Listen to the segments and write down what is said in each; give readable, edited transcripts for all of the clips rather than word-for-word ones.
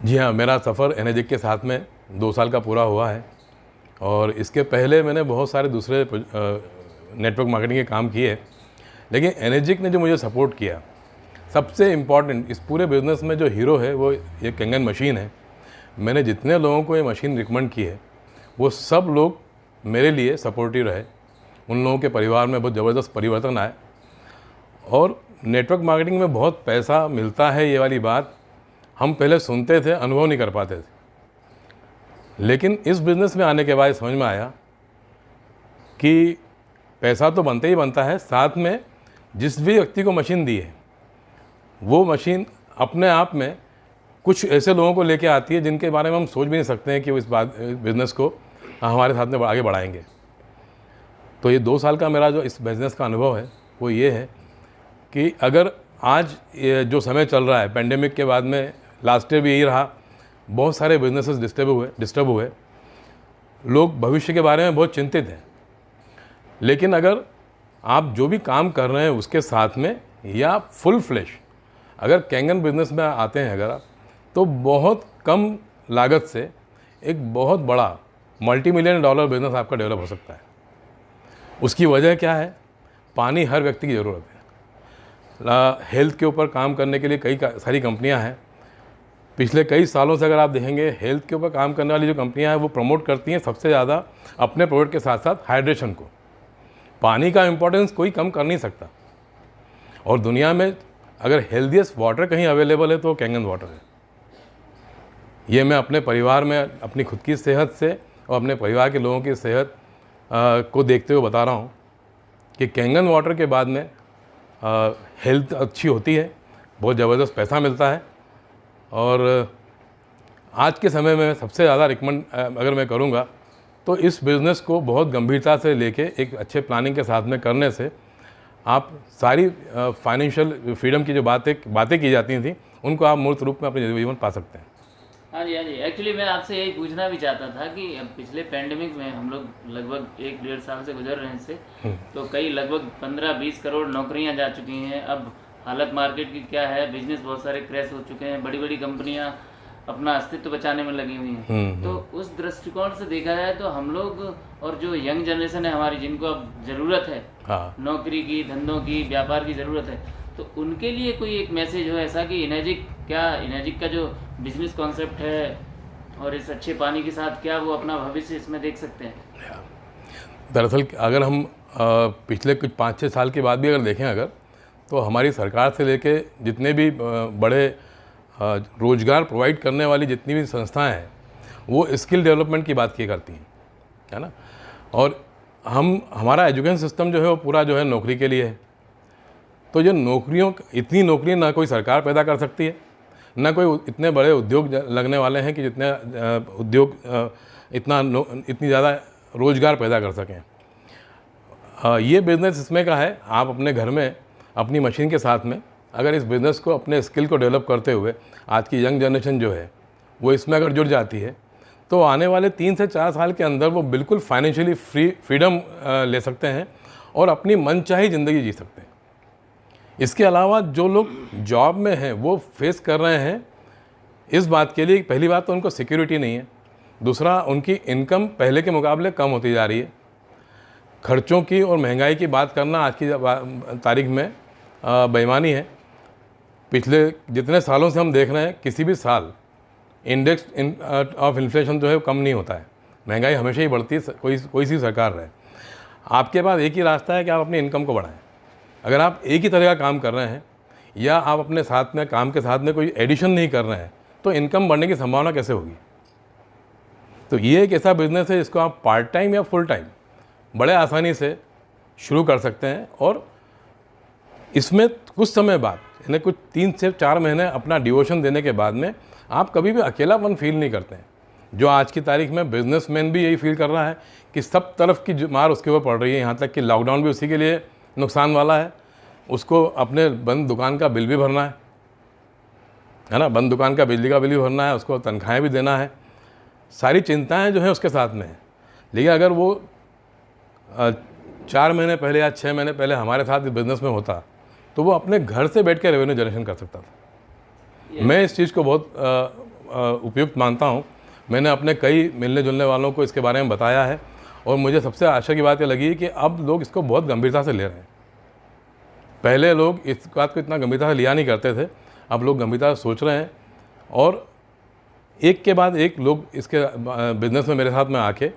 जी हाँ, मेरा सफ़र एनर्जिक के साथ में 2 साल का पूरा हुआ है और इसके पहले मैंने बहुत सारे दूसरे नेटवर्क मार्केटिंग के काम किए, लेकिन एनर्जिक ने जो मुझे सपोर्ट किया, सबसे इम्पॉर्टेंट इस पूरे बिज़नेस में जो हीरो है वो ये कैंगन मशीन है। मैंने जितने लोगों को ये मशीन रिकमेंड की है, वो सब लोग मेरे लिए सपोर्टिव रहे। उन लोगों के परिवार में बहुत ज़बरदस्त परिवर्तन आए और नेटवर्क मार्केटिंग में बहुत पैसा मिलता है, ये वाली बात हम पहले सुनते थे, अनुभव नहीं कर पाते थे। लेकिन इस बिज़नेस में आने के बाद समझ में आया कि पैसा तो बनता ही बनता है, साथ में जिस भी व्यक्ति को मशीन दी है, वो मशीन अपने आप में कुछ ऐसे लोगों को लेके आती है जिनके बारे में हम सोच भी नहीं सकते हैं कि वो इस बिज़नेस को हमारे साथ में आगे बढ़ाएंगे। तो ये 2 साल का मेरा जो इस बिज़नेस का अनुभव है, वो ये है कि अगर आज ये जो समय चल रहा है, पेंडेमिक के बाद में लास्ट ईयर भी यही रहा, बहुत सारे बिजनेसेस डिस्टर्ब हुए, लोग भविष्य के बारे में बहुत चिंतित हैं। लेकिन अगर आप जो भी काम कर रहे हैं उसके साथ में या फुल फ्लैश अगर कैंगन बिजनेस में आते हैं अगर आप, तो बहुत कम लागत से एक बहुत बड़ा $multi-million बिजनेस आपका डेवलप हो सकता है। उसकी वजह क्या है? पानी हर व्यक्ति की ज़रूरत है। हेल्थ के ऊपर काम करने के लिए कई सारी कंपनियां हैं। पिछले कई सालों से अगर आप देखेंगे, हेल्थ के ऊपर काम करने वाली जो कंपनियां हैं वो प्रमोट करती हैं सबसे ज़्यादा अपने प्रोडक्ट के साथ साथ हाइड्रेशन को। पानी का इम्पोर्टेंस कोई कम कर नहीं सकता। और दुनिया में अगर हेल्दीएस्ट वाटर कहीं अवेलेबल है तो कैंगन वाटर है। ये मैं अपने परिवार में अपनी खुद की सेहत से और अपने परिवार के लोगों की सेहत को देखते हुए बता रहा हूँ कि कैंगन वाटर के बाद में हेल्थ अच्छी होती है, बहुत ज़बरदस्त पैसा मिलता है। और आज के समय में सबसे ज़्यादा रिकमेंड अगर मैं करूँगा तो इस बिज़नेस को बहुत गंभीरता से लेके एक अच्छे प्लानिंग के साथ में करने से आप सारी फाइनेंशियल फ्रीडम की जो बातें की जाती थी, उनको आप मूर्त रूप में अपने जीवन पा सकते हैं। हाँ जी, हाँ जी। एक्चुअली मैं आपसे यही पूछना भी चाहता था कि अब पिछले पैंडेमिक में हम लोग लगभग 1-1.5 साल से गुजर रहे हैं इससे, तो कई लगभग 15-20 करोड़ नौकरियां जा चुकी हैं। अब हालत मार्केट की क्या है, बिजनेस बहुत सारे क्रैश हो चुके हैं, बड़ी बड़ी कंपनियां अपना अस्तित्व बचाने में लगी हुई हैं। तो उस दृष्टिकोण से देखा जाए तो हम लोग और जो यंग जनरेशन है हमारी, जिनको अब ज़रूरत है हाँ, नौकरी की, धंधों की, व्यापार की ज़रूरत है, तो उनके लिए कोई एक मैसेज हो ऐसा कि इनर्जिक का जो बिजनेस कॉन्सेप्ट है और इस अच्छे पानी के साथ क्या वो अपना भविष्य इसमें देख सकते हैं? दरअसल अगर हम पिछले कुछ 5-6 साल के बाद भी अगर देखें अगर, तो हमारी सरकार से लेके जितने भी बड़े रोज़गार प्रोवाइड करने वाली जितनी भी संस्थाएं हैं, वो स्किल डेवलपमेंट की बात किया करती हैं, है ना। और हमारा एजुकेशन सिस्टम जो है वो पूरा जो है नौकरी के लिए है। तो जो इतनी नौकरियाँ ना कोई सरकार पैदा कर सकती है, ना कोई इतने बड़े उद्योग लगने वाले हैं कि जितने उद्योग इतनी ज़्यादा रोज़गार पैदा कर सकें। ये बिज़नेस इसमें का है, आप अपने घर में अपनी मशीन के साथ में अगर इस बिज़नेस को अपने स्किल को डेवलप करते हुए आज की यंग जनरेशन जो है वो इसमें अगर जुड़ जाती है, तो आने वाले 3 से 4 साल के अंदर वो बिल्कुल फाइनेंशियली फ्रीडम ले सकते हैं और अपनी मनचाही ज़िंदगी जी सकते हैं। इसके अलावा जो लोग जॉब में हैं वो फेस कर रहे हैं इस बात के लिए, पहली बात तो उनको सिक्योरिटी नहीं है, दूसरा उनकी इनकम पहले के मुकाबले कम होती जा रही है। खर्चों की और महंगाई की बात करना आज की तारीख में बेईमानी है। पिछले जितने सालों से हम देख रहे हैं, किसी भी साल इंडेक्स ऑफ इन्फ्लेशन जो है कम नहीं होता है। महंगाई हमेशा ही बढ़ती है, कोई सी सरकार रहे। आपके पास एक ही रास्ता है कि आप अपनी इनकम को बढ़ाएं। अगर आप एक ही तरह का काम कर रहे हैं या आप अपने साथ में काम के साथ में कोई एडिशन नहीं कर रहे हैं, तो इनकम बढ़ने की संभावना कैसे होगी? तो ये एक ऐसा बिज़नेस है जिसको आप पार्ट टाइम या फुल टाइम बड़े आसानी से शुरू कर सकते हैं। और इसमें कुछ समय बाद, यानी कुछ 3 से 4 महीने अपना डिवोशन देने के बाद में आप कभी भी अकेलापन फील नहीं करते हैं। जो आज की तारीख में बिजनेसमैन भी यही फील कर रहा है कि सब तरफ की मार उसके ऊपर पड़ रही है, यहाँ तक कि लॉकडाउन भी उसी के लिए नुकसान वाला है। उसको अपने बंद दुकान का बिल भी भरना है ना, बंद दुकान का बिजली का बिल भी भरना है, उसको तनख्वाहें भी देना है, सारी चिंताएं जो हैं उसके साथ में है। लेकिन अगर वो 4 महीने पहले या 6 महीने पहले हमारे साथ इस बिज़नेस में होता, तो वो अपने घर से बैठ के रेवेन्यू जनरेशन कर सकता था। मैं इस चीज़ को बहुत उपयुक्त मानता हूँ। मैंने अपने कई मिलने जुलने वालों को इसके बारे में बताया है और मुझे सबसे आशा की बात ये लगी कि अब लोग इसको बहुत गंभीरता से ले रहे हैं। पहले लोग इस बात को इतना गंभीरता से लिया नहीं करते थे, अब लोग गंभीरता से सोच रहे हैं और एक के बाद एक लोग इसके बिज़नेस में मेरे साथ में आके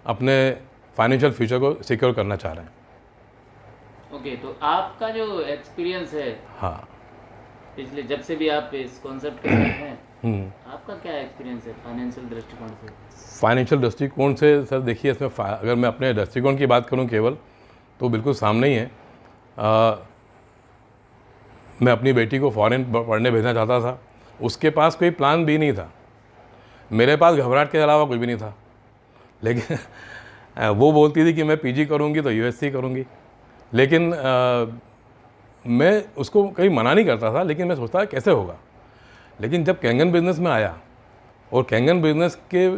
अपने फाइनेंशियल फ्यूचर को सिक्योर करना चाह रहे हैं। ओके, तो आपका जो एक्सपीरियंस है, हाँ, पिछले जब से भी आप इस कॉन्सेप्ट कर रहे हैं, आपका क्या एक्सपीरियंस है फाइनेंशियल दृष्टिकोण से? फाइनेंशियल दृष्टिकोण से सर देखिए, इसमें अगर मैं अपने दृष्टिकोण की बात करूं केवल, तो बिल्कुल सामने ही है। मैं अपनी बेटी को फॉरेन पढ़ने भेजना चाहता था, उसके पास कोई प्लान भी नहीं था, मेरे पास घबराहट के अलावा कुछ भी नहीं था। लेकिन वो बोलती थी कि मैं पीजी करूंगी तो यूएससी करूंगी, लेकिन मैं उसको कहीं मना नहीं करता था, लेकिन मैं सोचता कैसे होगा। लेकिन जब कैंगन बिज़नेस में आया और कैंगन बिज़नेस के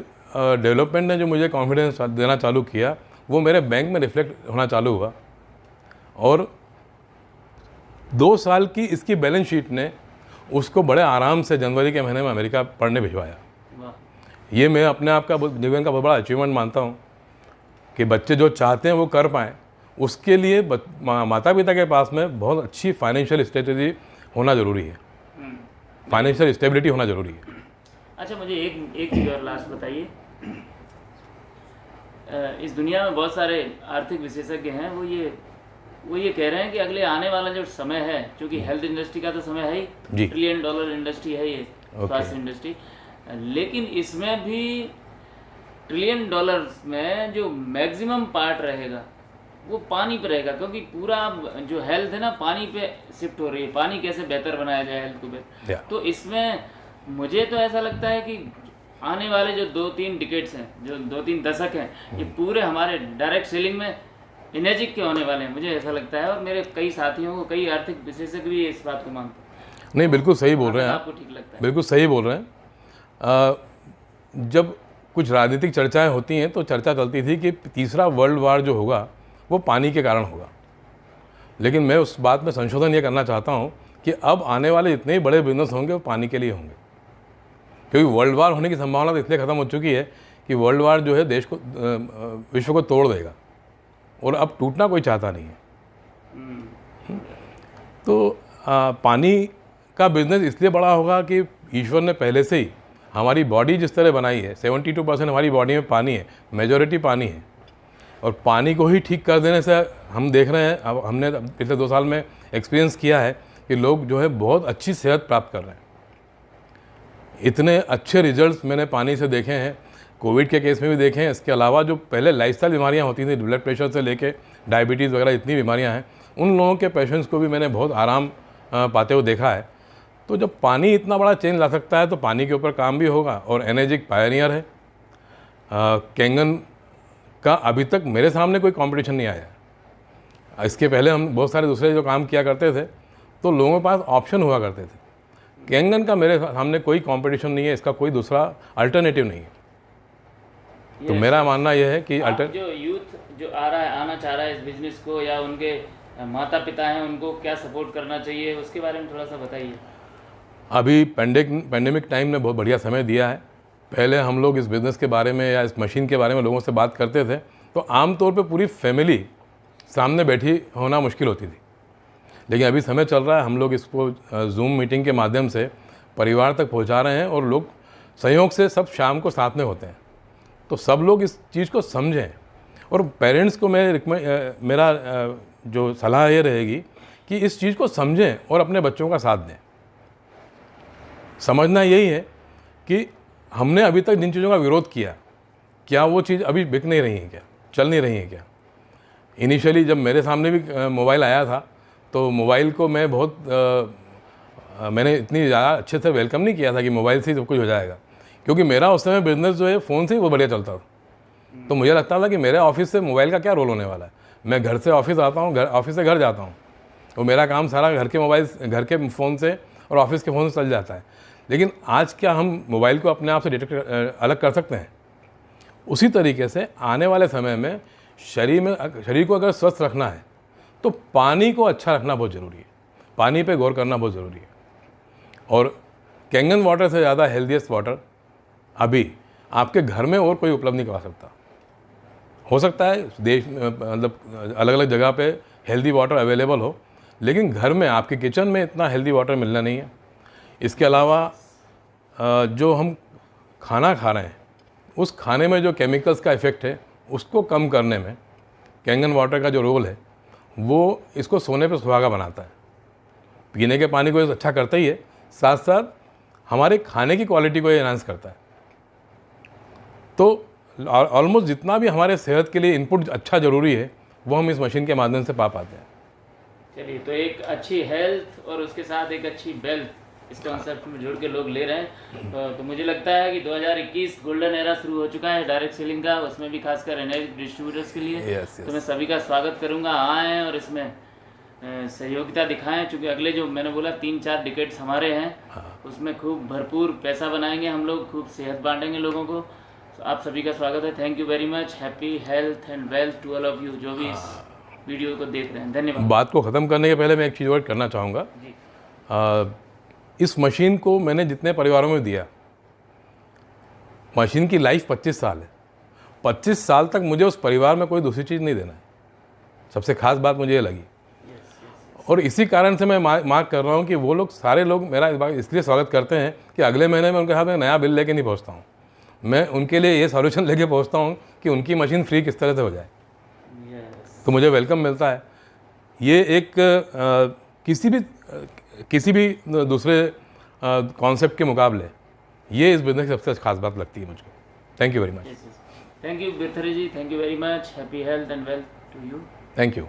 डेवलपमेंट ने जो मुझे कॉन्फिडेंस देना चालू किया, वो मेरे बैंक में रिफ्लेक्ट होना चालू हुआ और 2 साल की इसकी बैलेंस शीट ने उसको बड़े आराम से जनवरी के महीने में अमेरिका पढ़ने भिजवाया। ये मैं अपने आप का जीवन का बहुत बड़ा अचीवमेंट मानता हूँ कि बच्चे जो चाहते हैं वो कर पाएँ। उसके लिए माता पिता के पास में बहुत अच्छी फाइनेंशियल स्ट्रेटजी होना ज़रूरी है, फाइनेंशियल स्टेबिलिटी होना ज़रूरी है। अच्छा, मुझे एक चीज़ और लास्ट बताइए। इस दुनिया में बहुत सारे आर्थिक विशेषज्ञ हैं, वो ये कह रहे हैं कि अगले आने वाला जो समय है, क्योंकि हेल्थ इंडस्ट्री का तो समय है ही, $1 ट्रिलियन इंडस्ट्री है ये स्वास्थ्य इंडस्ट्री, लेकिन इसमें भी $1 ट्रिलियन में जो मैक्सिमम पार्ट रहेगा वो पानी पे रहेगा, क्योंकि पूरा जो हेल्थ है ना पानी पे शिफ्ट हो रही है। पानी कैसे बेहतर बनाया जाए हेल्थ को बेहतर, तो इसमें मुझे तो ऐसा लगता है कि आने वाले जो 2-3 डिकेड्स हैं, जो 2-3 दशक हैं, ये पूरे हमारे डायरेक्ट सेलिंग में एनर्जिक के होने वाले हैं, मुझे ऐसा लगता है। और मेरे कई साथियों को, कई आर्थिक विशेषज्ञ भी इस बात को मानते हैं। नहीं, बिल्कुल सही बोल रहे हैं आपको ठीक लगता है? बिल्कुल सही बोल रहे हैं। जब कुछ राजनीतिक चर्चाएं होती हैं तो चर्चा चलती थी कि तीसरा वर्ल्ड वार जो होगा वो पानी के कारण होगा, लेकिन मैं उस बात में संशोधन ये करना चाहता हूँ कि अब आने वाले जितने ही बड़े बिजनेस होंगे वो पानी के लिए होंगे, क्योंकि वर्ल्ड वार होने की संभावना तो इसलिए ख़त्म हो चुकी है कि वर्ल्ड वार जो है देश को, विश्व को तोड़ देगा और अब टूटना कोई चाहता नहीं है। तो पानी का बिजनेस इसलिए बड़ा होगा कि ईश्वर ने पहले से ही हमारी बॉडी जिस तरह बनाई है, 72% हमारी बॉडी में पानी है, मेजॉरिटी पानी है, और पानी को ही ठीक कर देने से हम देख रहे हैं, अब हमने पिछले 2 साल में एक्सपीरियंस किया है कि लोग जो है बहुत अच्छी सेहत प्राप्त कर रहे हैं। इतने अच्छे रिजल्ट्स मैंने पानी से देखे हैं, कोविड के केस में भी देखे हैं। इसके अलावा जो पहले लाइफस्टाइल बीमारियां होती थी, ब्लड प्रेशर से लेके डायबिटीज़ वगैरह जितनी बीमारियां हैं, उन लोगों के पेशेंट्स को भी मैंने बहुत आराम पाते हुए देखा है। तो जब पानी इतना बड़ा चेंज ला सकता है तो पानी के ऊपर काम भी होगा। और एनर्जिक पायनियर है, कैंगन का अभी तक मेरे सामने कोई कंपटीशन नहीं आया। इसके पहले हम बहुत सारे दूसरे जो काम किया करते थे तो लोगों के पास ऑप्शन हुआ करते थे। कैंगन का मेरे सामने कोई कंपटीशन नहीं है, इसका कोई दूसरा अल्टरनेटिव नहीं है। तो मेरा मानना यह है कि जो यूथ जो आना चाह रहा है इस बिजनेस को, या उनके माता पिता हैं, उनको क्या सपोर्ट करना चाहिए, उसके बारे में थोड़ा सा बताइए। अभी पेंडेमिक टाइम ने बहुत बढ़िया समय दिया है। पहले हम लोग इस बिज़नेस के बारे में या इस मशीन के बारे में लोगों से बात करते थे तो आमतौर पे पूरी फैमिली सामने बैठी होना मुश्किल होती थी, लेकिन अभी समय चल रहा है, हम लोग इसको जूम मीटिंग के माध्यम से परिवार तक पहुंचा रहे हैं और लोग संयोग से सब शाम को साथ में होते हैं। तो सब लोग इस चीज़ को समझें, और पेरेंट्स को मेरा जो सलाह ये रहेगी कि इस चीज़ को समझें और अपने बच्चों का साथ दें। समझना यही है कि हमने अभी तक जिन चीज़ों का विरोध किया, क्या वो चीज़ अभी बिक नहीं रही है, क्या चल नहीं रही है क्या। इनिशियली जब मेरे सामने भी मोबाइल आया था तो मोबाइल को मैं मैंने इतनी ज़्यादा अच्छे से वेलकम नहीं किया था कि मोबाइल से ही सब कुछ हो जाएगा, क्योंकि मेरा उस समय बिज़नेस जो है फ़ोन से ही वो बढ़िया चलता था। तो मुझे लगता था कि मेरे ऑफिस से मोबाइल का क्या रोल होने वाला है। मैं घर से ऑफिस आता हूँ, ऑफिस से घर जाता हूँ, तो मेरा काम सारा घर के फ़ोन से और ऑफिस के फ़ोन से चल जाता है। लेकिन आज क्या हम मोबाइल को अपने आप से अलग कर सकते हैं? उसी तरीके से आने वाले समय में शरीर को अगर स्वस्थ रखना है तो पानी को अच्छा रखना बहुत ज़रूरी है, पानी पे गौर करना बहुत ज़रूरी है। और कैंगन वाटर से ज़्यादा हेल्दीएस्ट वाटर अभी आपके घर में और कोई उपलब्ध नहीं करवा सकता। हो सकता है देश में मतलब अलग अलग जगह पे हेल्दी वाटर अवेलेबल हो, लेकिन घर में आपके किचन में इतना हेल्दी वाटर मिलना नहीं है। इसके अलावा जो हम खाना खा रहे हैं उस खाने में जो केमिकल्स का इफ़ेक्ट है उसको कम करने में कैंगन वाटर का जो रोल है वो इसको सोने पे सुहागा बनाता है। पीने के पानी को ये अच्छा करता ही है, साथ साथ हमारे खाने की क्वालिटी को ये एनहांस करता है। तो ऑलमोस्ट जितना भी हमारे सेहत के लिए इनपुट अच्छा ज़रूरी है वो हम इस मशीन के माध्यम से पा पाते हैं। चलिए, तो एक अच्छी हेल्थ और उसके साथ एक अच्छी वेल्थ इस कॉन्सेप्ट में जोड़ के लोग ले रहे हैं। तो मुझे लगता है कि 2021 गोल्डन एरा शुरू हो चुका है डायरेक्ट सेलिंग का, उसमें भी खासकर एनर्जी डिस्ट्रीब्यूटर्स के लिए। तो मैं सभी का स्वागत करूंगा, आएँ और इसमें सहयोगिता दिखाएं, क्योंकि अगले जो मैंने बोला 3-4 डिकेट्स हमारे हैं, उसमें खूब भरपूर पैसा बनाएंगे हम लोग, खूब सेहत बांटेंगे लोगों को। तो आप सभी का स्वागत है। Thank you very much. Happy health and wealth to all of you जो भी इस वीडियो को देख रहे हैं। धन्यवाद। बात को ख़त्म करने के पहले मैं एक चीज़ और करना चाहूँगा। इस मशीन को मैंने जितने परिवारों में दिया, मशीन की लाइफ 25 साल है। 25 साल तक मुझे उस परिवार में कोई दूसरी चीज़ नहीं देना है। सबसे खास बात मुझे ये लगी, और इसी कारण से मैं मार्क कर रहा हूँ कि वो लोग सारे लोग मेरा इसलिए स्वागत करते हैं कि अगले महीने में उनके हाथ में नया बिल लेके नहीं पहुँचता हूँ। मैं उनके लिए ये सॉल्यूशन लेके पहुँचता हूँ कि उनकी मशीन फ्री किस तरह से हो जाए। तो मुझे वेलकम मिलता है। ये एक किसी भी दूसरे कॉन्सेप्ट के मुकाबले ये इस बिजनेस की सबसे खास बात लगती है मुझको। Thank you very much. Thank you Birthari ji, thank you very much. Happy health and wealth to you. Thank you.